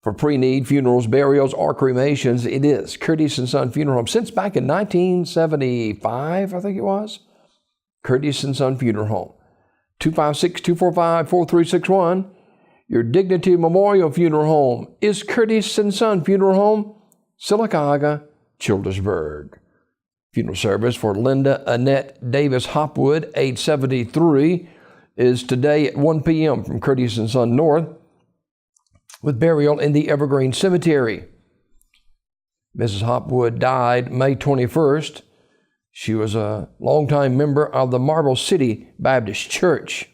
for pre-need funerals, burials, or cremations, it is Curtis & Son Funeral Home. Since back in 1975, I think it was, Curtis & Son Funeral Home. 256-245-4361. Your Dignity Memorial Funeral Home is Curtis & Son Funeral Home, Sylacauga, Childersburg. Funeral service for Linda Annette Davis Hopwood, age 73, is today at 1 p.m. from Curtis & Son North, with burial in the Evergreen Cemetery. Mrs. Hopwood died May 21st. She was a longtime member of the Marble City Baptist Church.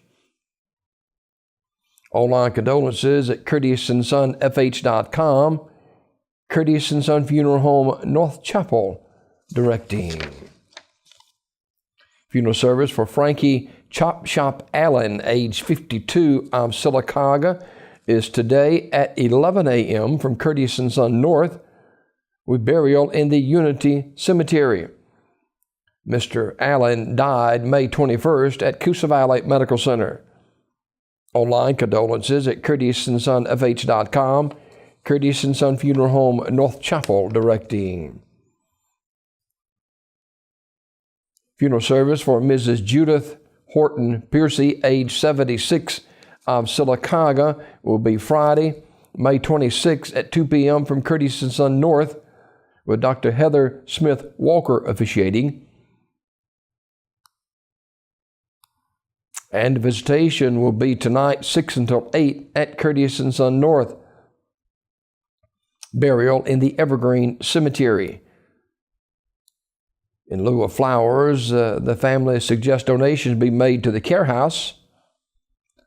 Online condolences at curtissonsonfh.com. Curtis & Son Funeral Home, North Chapel, directing. Funeral service for Frankie Chop Shop Allen, age 52, of Sylacauga, is today at 11 a.m. from Curtis & Son North, with burial in the Unity Cemetery. Mr. Allen died May 21st at Coosa Valley Medical Center. Online condolences at curtissonsonfh.com. Curtis & Son Funeral Home, North Chapel, directing. Funeral service for Mrs. Judith Horton Piercy, age 76, of Sylacauga, will be Friday, May 26 at 2 p.m. from Curtis & Son North, with Dr. Heather Smith Walker officiating. And visitation will be tonight, 6 until 8, at Curtis & Son North. Burial in the Evergreen Cemetery. In lieu of flowers, the family suggests donations be made to the care house.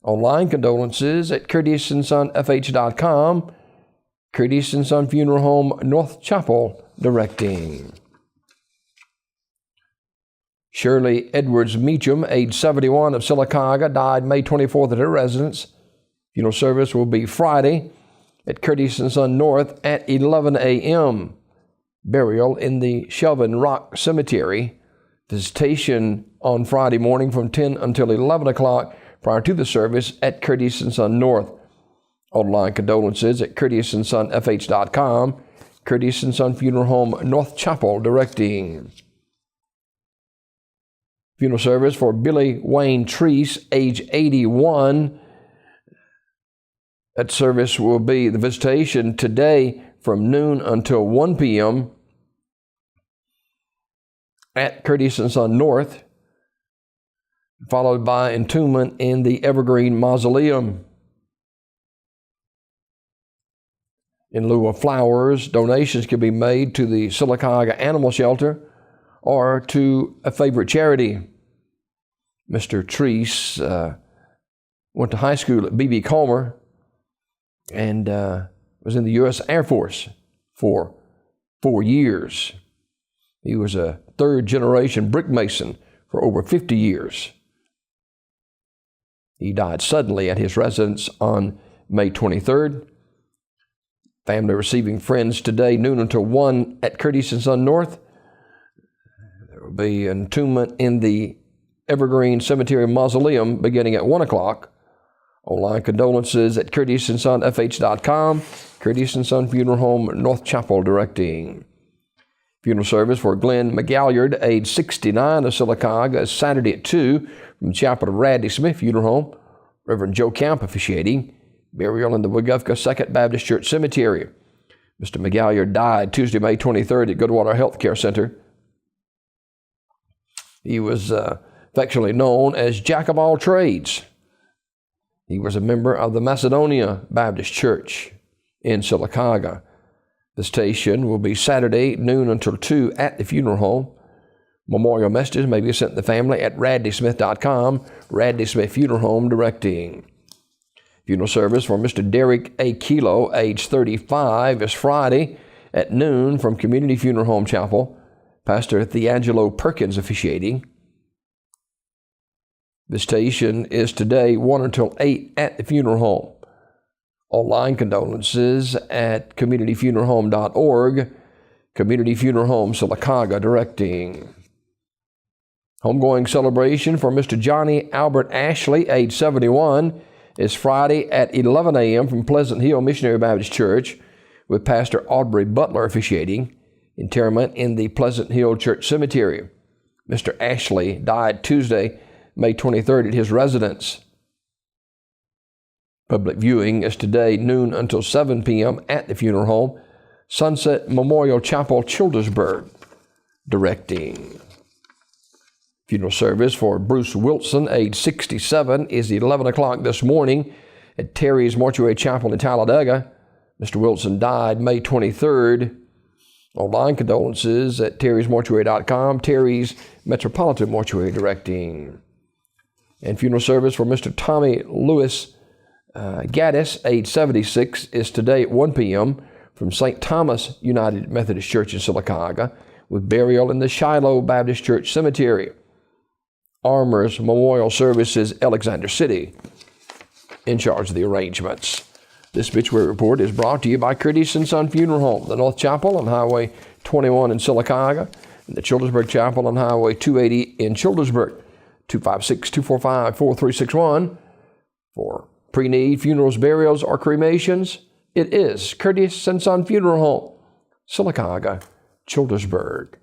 Online condolences at curtissonsonfh.com. Curtis & Son Funeral Home, North Chapel, directing. Shirley Edwards Meacham, age 71, of Sylacauga, died May 24th at her residence. Funeral service will be Friday at Curtis & Son North at 11 a.m. Burial in the Shelvin Rock Cemetery. Visitation on Friday morning from 10 until 11 o'clock prior to the service at Curtis & Son North. Online condolences at curtissonsonfh.com. Curtis & Son Funeral Home, North Chapel, directing. Funeral service for Billy Wayne Treese, age 81. That service will be the visitation today from noon until 1 p.m. at Curtis & Son North, followed by entombment in the Evergreen Mausoleum. In lieu of flowers, donations can be made to the Sylacauga Animal Shelter or to a favorite charity. Mr. Treese went to high school at B.B. Comer and was in the U.S. Air Force for 4 years. He was a third-generation brick mason for over 50 years. He died suddenly at his residence on May 23rd. Family receiving friends today, noon until 1 at Curtis & Son North. There will be entombment in the Evergreen Cemetery Mausoleum beginning at 1 o'clock. Online condolences at curtissonsonfh.com. Curtis & Son Funeral Home, North Chapel, directing. Funeral service for Glenn McGalliard, age 69, of Sylacauga, is Saturday at 2 from the chapel of Radley Smith Funeral Home. Reverend Joe Camp officiating. Burial in the Wegovka Second Baptist Church Cemetery. Mr. McGalliard died Tuesday, May 23rd at Goodwater Health Care Center. He was affectionately known as Jack of all trades. He was a member of the Macedonia Baptist Church in Sylacauga. The station will be Saturday, noon until 2 at the funeral home. Memorial messages may be sent to the family at radleysmith.com. Radley Smith Funeral Home, directing. Funeral service for Mr. Derek A. Kilo, age 35, is Friday at noon from Community Funeral Home Chapel. Pastor Theangelo Perkins officiating. Visitation is today 1 until 8 at the funeral home. Online condolences at communityfuneralhome.org. Community Funeral Home, Sylacauga, directing. Homegoing celebration for Mr. Johnny Albert Ashley, age 71, is Friday at 11 a.m. from Pleasant Hill Missionary Baptist Church, with Pastor Aubrey Butler officiating. Interment in the Pleasant Hill Church Cemetery. Mr. Ashley died Tuesday, May 23rd at his residence. Public viewing is today, noon until 7 p.m. at the funeral home, Sunset Memorial Chapel, Childersburg. Directing. Funeral service for Bruce Wilson, age 67, is 11 o'clock this morning at Terry's Mortuary Chapel in Talladega. Mr. Wilson died May 23rd. Online condolences at terrysmortuary.com, Terry's Metropolitan Mortuary directing. And funeral service for Mr. Tommy Lewis Gaddis, age 76, is today at 1 p.m. from St. Thomas United Methodist Church in Sylacauga, with burial in the Shiloh Baptist Church Cemetery. Armour's Memorial Services, Alexander City, in charge of the arrangements. This obituary report is brought to you by Curtis & Son Funeral Home, the North Chapel on Highway 21 in Sylacauga, and the Childersburg Chapel on Highway 280 in Childersburg. 256-245-4361. For pre-need funerals, burials, or cremations, it is Curtis & Son Funeral Home, Sylacauga, Childersburg.